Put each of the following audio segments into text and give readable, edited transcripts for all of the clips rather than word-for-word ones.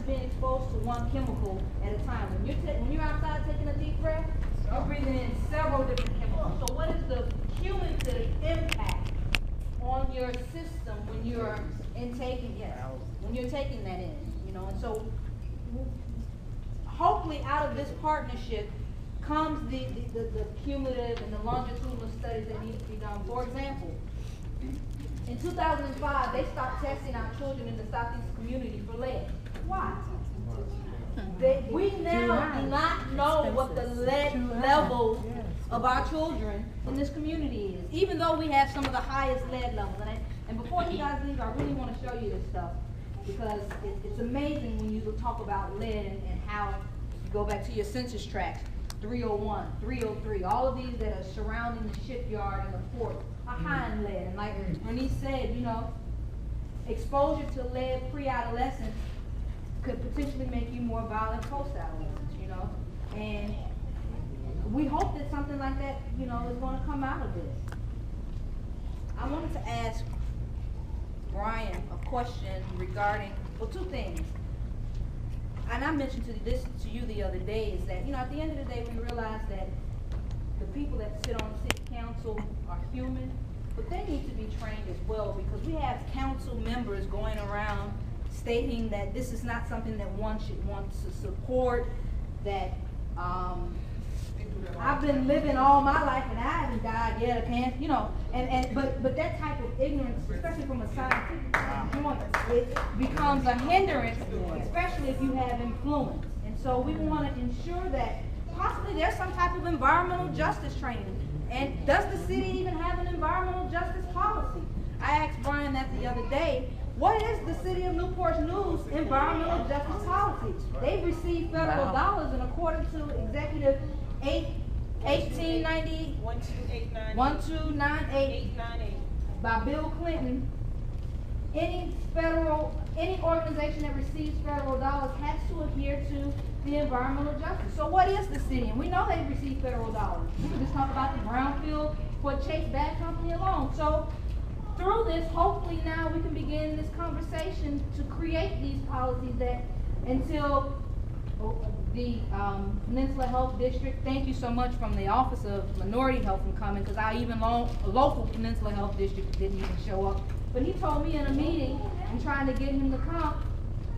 being exposed to one chemical at a time. When you're outside taking a deep breath, you're breathing in several different chemicals. So what is the cumulative impact on your system when you're taking that in? You know, and so hopefully out of this partnership comes the cumulative and the longitudinal studies that need to be done. For example, in 2005, they stopped testing our children in the Southeast community for lead. Why? We now do not know what the lead level of our children in this community is, even though we have some of the highest lead levels. And before you guys leave, I really want to show you this stuff, because it's amazing when you talk about lead and how you go back to your census tracts, 301, 303, all of these that are surrounding the shipyard and the port are high in lead. And like Bernice said, you know, exposure to lead pre-adolescence could potentially make you more violent post-adolescence, you know. And we hope that something like that, you know, is going to come out of this. I wanted to ask Brian a question regarding, well, two things. And I mentioned this to you the other day, is that, you know, at the end of the day, we realize that the people that sit on the city council are human, but they need to be trained as well, because we have council members going around stating that this is not something that one should want to support, that I've been living all my life and I haven't died yet of cancer, you know, but that type of ignorance, especially from a scientific point, it becomes a hindrance, especially if you have influence. And so we want to ensure that possibly there's some type of environmental justice training. And does the city even have an environmental justice policy? I asked Brian that the other day. What is the City of Newport News environmental justice policy? They've received federal dollars, and according to Executive 1898 by Bill Clinton, any organization that receives federal dollars has to adhere to the environmental justice. So what is the city? And we know they've received federal dollars. We can just talk about the Brownfield for Chase Bag Company alone. So through this, hopefully now we can begin this conversation to create these policies that until the Peninsula Health District, thank you so much from the Office of Minority Health for coming, because I even local Peninsula Health District didn't even show up. But he told me in a meeting, I'm trying to get him to come,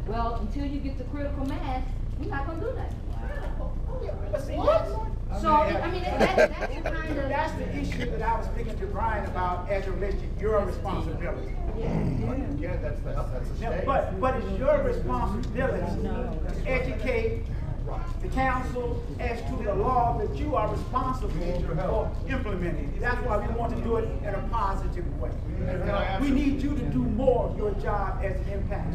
well, until you get to critical mass, we're not going to do that. What? So, I mean, that's kind of... That's the issue that I was speaking to Brian about as it relates to your responsibility. Yeah, that's a state. But it's your responsibility to educate the council as to the law that you are responsible for implementing. That's why we want to do it in a positive way. We need you to do more of your job as an impact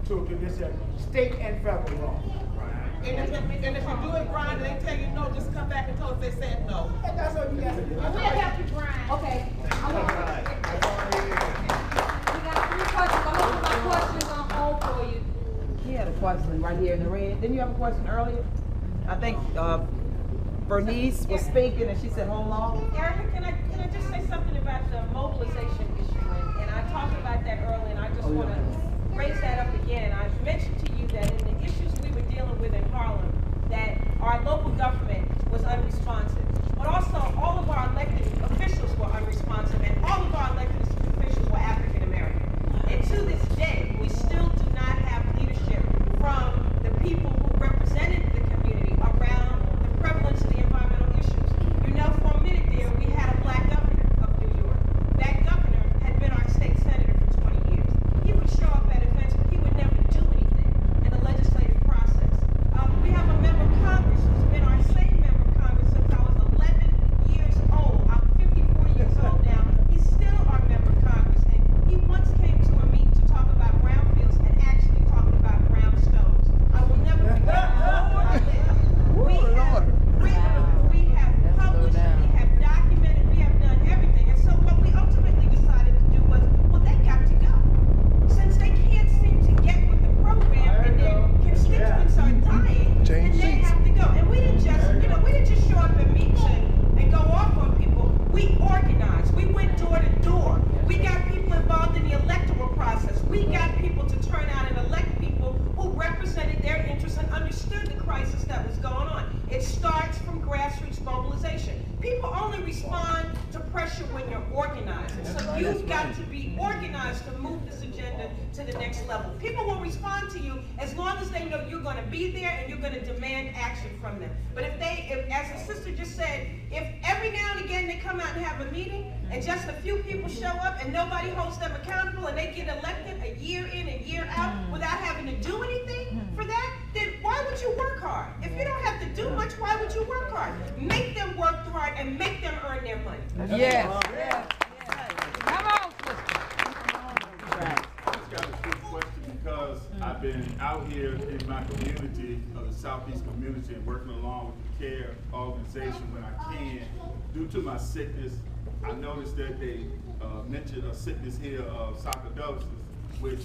to this state and federal law. And if you do it, Brian, and they tell you no, just come back and tell us they said no. That's what you have to do. We'll help you, Brian. Okay. We got 3 questions. I'm going to put my questions on hold for you. He had a question right here in the red. Didn't you have a question earlier? I think Bernice was speaking and she said, hold on. Erica, can I just say something about the mobilization issue? And I talked about that earlier, and I just want to raise that up again. I mentioned to you that in the issues we were dealing with in Harlem, that our local government was unresponsive. But also, all of our elected officials were unresponsive, and all of our elected officials were African American. And to this day, we still do not have leadership from the people who represented the community around the prevalence of the environmental issues. You know, for a minute there, we had a black governor of New York. That governor had been our state senator for 20 years. He would show up at events, but he would never do anything. respond to pressure when you're organizing. So you've got to be organized to move this agenda to the next level. People will respond to you as long as they know you're gonna be there and you're gonna demand action from them. But if as the sister just said, if every now and again they come out and have a meeting and just a few people show up and nobody holds them accountable and they get elected a year in and year out without having to do anything for that, then why would you work hard? If you don't have to do much, why would you work hard? Make them work hard and make them earn their money. Yes. Come on, sister. I just got a quick question because I've been out here in my community, of the Southeast community, and working along with the CARE organization when I can. Due to my sickness, I noticed that they mentioned a sickness here of sarcoidosis, which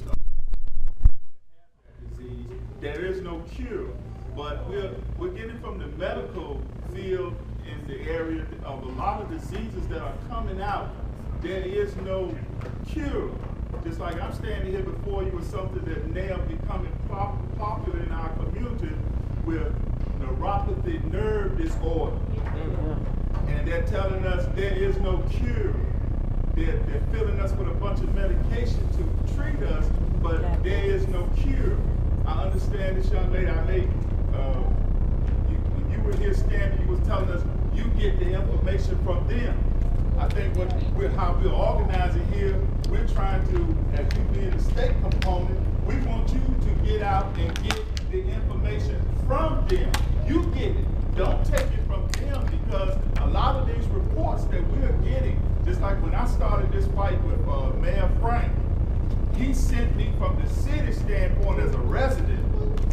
disease. There is no cure, but we're getting from the medical field in the area of a lot of diseases that are coming out. There is no cure. Just like I'm standing here before you with something that now becoming popular in our community with neuropathy nerve disorder. And they're telling us there is no cure. They're filling us with a bunch of medication to treat us, but there is no cure. I understand this young lady, when you were here standing, you was telling us you get the information from them. I think how we're organizing here, we're trying to, as you being the state component, we want you to get out and get the information from them. You get it. Don't take it from them, because a lot of these reports that we're getting, just like when I started this fight with Mayor Frank, he sent me from the city standpoint as a resident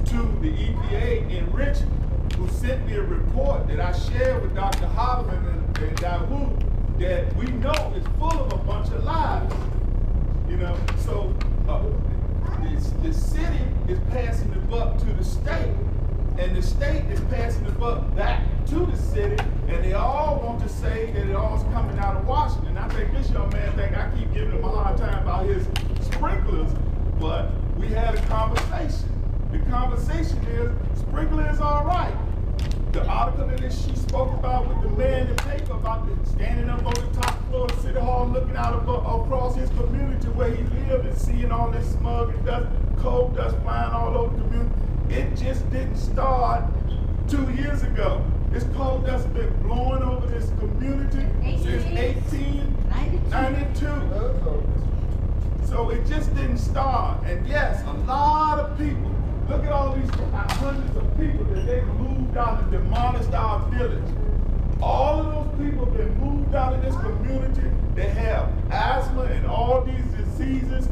to the EPA in Richmond, who sent me a report that I shared with Dr. Holloman and Dawood that we know is full of a bunch of lies. You know, so the city is passing the buck to the state, and the state is passing the buck back to the city, and they all want to say that it all's coming out of Washington. I think this young man I keep giving him a hard time about his sprinklers, but we had a conversation. The conversation is sprinklers all right. The article that she spoke about with the man in the paper about standing up on the top floor of City Hall looking out across his community where he lived and seeing all this smog and dust, coal dust flying all over the community. It just didn't start 2 years ago. This coal dust has been blowing over this community since 1892. So it just didn't start. And yes, a lot of people, look at all these hundreds of people that they moved out and demolished our village. All of those people that moved out of this community, they have asthma and all these diseases.